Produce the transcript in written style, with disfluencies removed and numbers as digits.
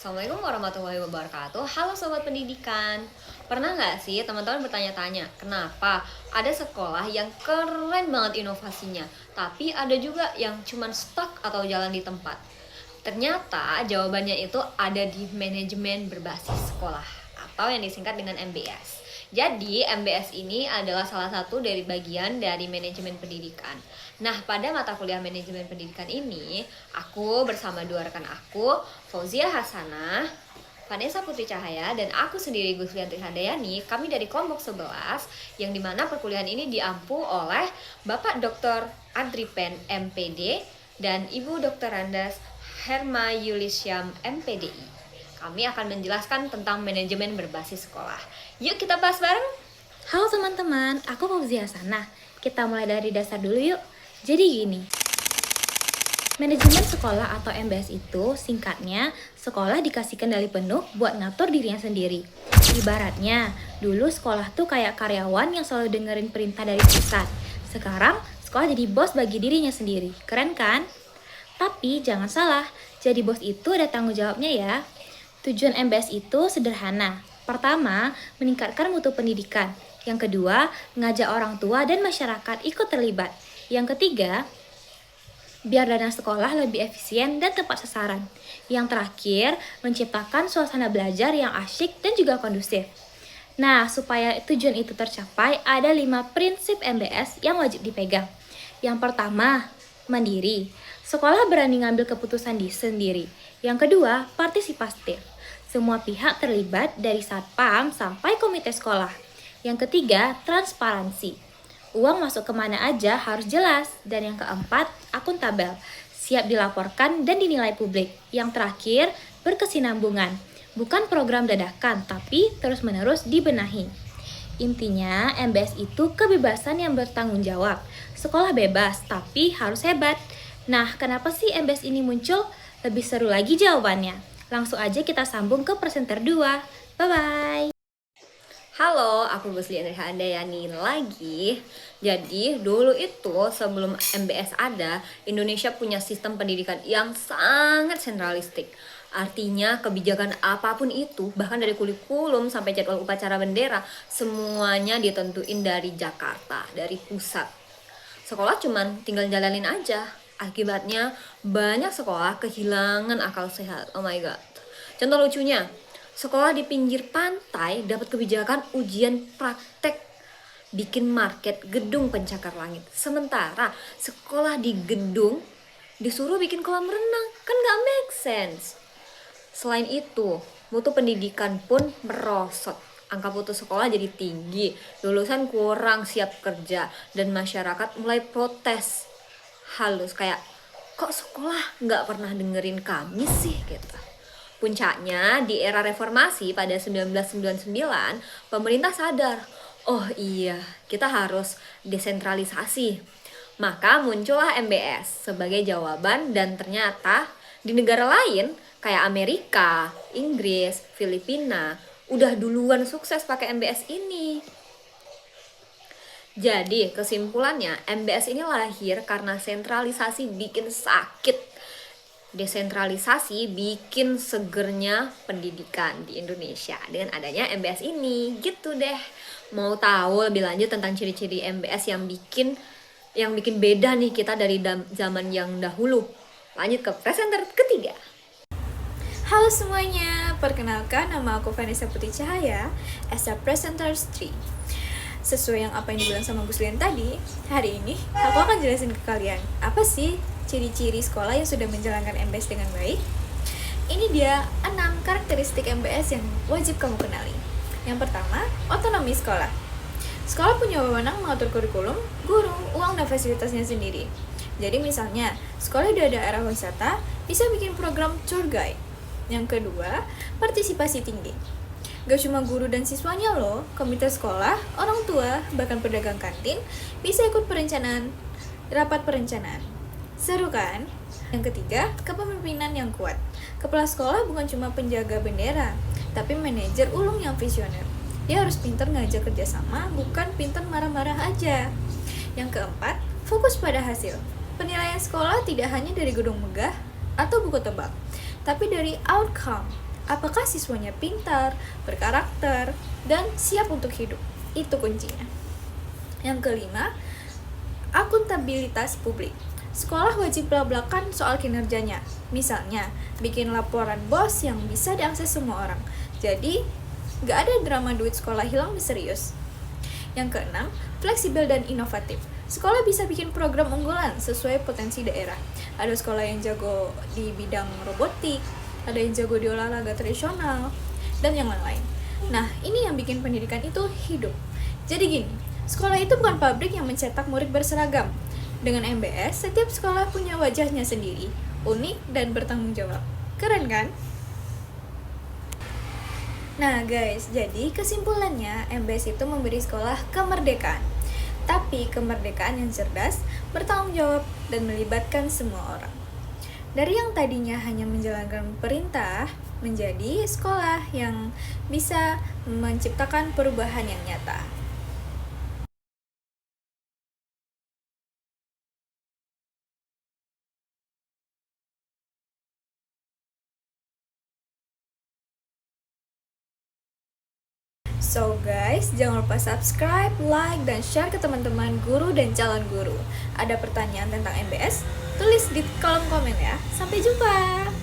Assalamualaikum warahmatullahi wabarakatuh. Halo Sobat Pendidikan. Pernah nggak sih teman-teman bertanya-tanya, kenapa ada sekolah yang keren banget inovasinya, tapi ada juga yang cuman stuck atau jalan di tempat? Ternyata jawabannya itu ada di manajemen berbasis sekolah atau yang disingkat dengan MBS. Jadi MBS ini adalah salah satu dari bagian dari manajemen pendidikan. Nah, pada mata kuliah manajemen pendidikan ini, aku bersama dua rekan aku, Fauzia Hasanah, Vanessa Putri Cahaya, dan aku sendiri Guslianti Handayani, kami dari kelompok 11, yang dimana perkuliahan ini diampu oleh Bapak Dr. Adripen MPD dan Ibu Dr. Andas Herma Yulisiam MPDI. Kami akan menjelaskan tentang manajemen berbasis sekolah. Yuk kita bahas bareng. Halo teman-teman, aku Fauzia Hasanah. Kita mulai dari dasar dulu yuk. Jadi gini, manajemen sekolah atau MBS itu singkatnya sekolah dikasih kendali penuh buat ngatur dirinya sendiri. Ibaratnya, dulu sekolah tuh kayak karyawan yang selalu dengerin perintah dari pusat. Sekarang, sekolah jadi bos bagi dirinya sendiri. Keren kan? Tapi jangan salah, jadi bos itu ada tanggung jawabnya ya. Tujuan MBS itu sederhana. Pertama, meningkatkan mutu pendidikan. Yang kedua, mengajak orang tua dan masyarakat ikut terlibat. Yang ketiga, biar dana sekolah lebih efisien dan tepat sasaran. Yang terakhir, menciptakan suasana belajar yang asyik dan juga kondusif. Nah, supaya tujuan itu tercapai, ada 5 prinsip MBS yang wajib dipegang. Yang pertama, mandiri. Sekolah berani ngambil keputusan sendiri. Yang kedua, partisipatif. Semua pihak terlibat dari satpam sampai komite sekolah. Yang ketiga, transparansi. Uang masuk kemana aja harus jelas. Dan yang keempat, akuntabel. Siap dilaporkan dan dinilai publik. Yang terakhir, berkesinambungan. Bukan program dadakan, tapi terus-menerus dibenahi. Intinya, MBS itu kebebasan yang bertanggung jawab. Sekolah bebas, tapi harus hebat. Nah, kenapa sih MBS ini muncul? Lebih seru lagi jawabannya. Langsung aja kita sambung ke presenter 2. Bye-bye! Halo, aku Guslianti Handayani lagi. Jadi, dulu itu sebelum MBS ada, Indonesia punya sistem pendidikan yang sangat sentralistik. Artinya, kebijakan apapun itu, bahkan dari kurikulum sampai jadwal upacara bendera, semuanya ditentuin dari Jakarta, dari pusat. Sekolah cuman tinggal jalanin aja. Akibatnya banyak sekolah kehilangan akal sehat. Oh my god. Contoh lucunya, sekolah di pinggir pantai dapat kebijakan ujian praktek bikin market gedung pencakar langit. Sementara sekolah di gedung disuruh bikin kolam renang. Kan gak make sense. Selain itu, mutu pendidikan pun merosot. Angka putus sekolah jadi tinggi, lulusan kurang siap kerja, dan masyarakat mulai protes halus kayak, kok sekolah nggak pernah dengerin kami sih gitu. Puncaknya di era reformasi pada 1999, pemerintah sadar, oh iya kita harus desentralisasi. Maka muncullah MBS sebagai jawaban, dan ternyata di negara lain kayak Amerika, Inggris, Filipina udah duluan sukses pakai MBS ini. Jadi kesimpulannya, MBS ini lahir karena sentralisasi bikin sakit, desentralisasi bikin segernya pendidikan di Indonesia dengan adanya MBS ini. Gitu deh. Mau tahu lebih lanjut tentang ciri-ciri MBS yang bikin beda nih kita dari zaman yang dahulu? Lanjut ke presenter ketiga. Halo semuanya, perkenalkan nama aku Vanessa Putri Cahaya as a presenter 3. Sesuai yang apa yang dibilang sama Guslian tadi, hari ini aku akan jelasin ke kalian apa sih ciri-ciri sekolah yang sudah menjalankan MBS dengan baik. Ini dia 6 karakteristik MBS yang wajib kamu kenali. Yang pertama, otonomi sekolah. Sekolah punya wewenang mengatur kurikulum, guru, uang, dan fasilitasnya sendiri. Jadi misalnya, sekolah di daerah wisata bisa bikin program tour guide. Yang kedua, partisipasi tinggi. Gak cuma guru dan siswanya loh, komite sekolah, orang tua, bahkan pedagang kantin bisa ikut rapat perencanaan. Seru kan? Yang ketiga, kepemimpinan yang kuat. Kepala sekolah bukan cuma penjaga bendera, tapi manajer ulung yang visioner. Dia harus pintar ngajak kerjasama, bukan pintar marah-marah aja. Yang keempat, fokus pada hasil. Penilaian sekolah tidak hanya dari gedung megah atau buku tebal, tapi dari outcome. apakah siswanya pintar, berkarakter, dan siap untuk hidup. Itu kuncinya. Yang kelima, akuntabilitas publik. Sekolah wajib belak-belakan soal kinerjanya. Misalnya, bikin laporan bos yang bisa diakses semua orang. Jadi, gak ada drama duit sekolah hilang misterius. Yang keenam, fleksibel dan inovatif. Sekolah bisa bikin program unggulan sesuai potensi daerah. Ada sekolah yang jago di bidang robotik, ada yang jago di olahraga tradisional, dan yang lain-lain. Nah, ini yang bikin pendidikan itu hidup. Jadi gini, sekolah itu bukan pabrik yang mencetak murid berseragam. Dengan MBS, setiap sekolah punya wajahnya sendiri, unik dan bertanggung jawab. Keren kan? Nah guys, jadi kesimpulannya MBS itu memberi sekolah kemerdekaan. Tapi kemerdekaan yang cerdas, bertanggung jawab, dan melibatkan semua orang. Dari yang tadinya hanya menjalankan perintah, menjadi sekolah yang bisa menciptakan perubahan yang nyata. So guys, jangan lupa subscribe, like, dan share ke teman-teman guru dan calon guru. Ada pertanyaan tentang MBS? Tulis di kolom komen ya. Sampai jumpa!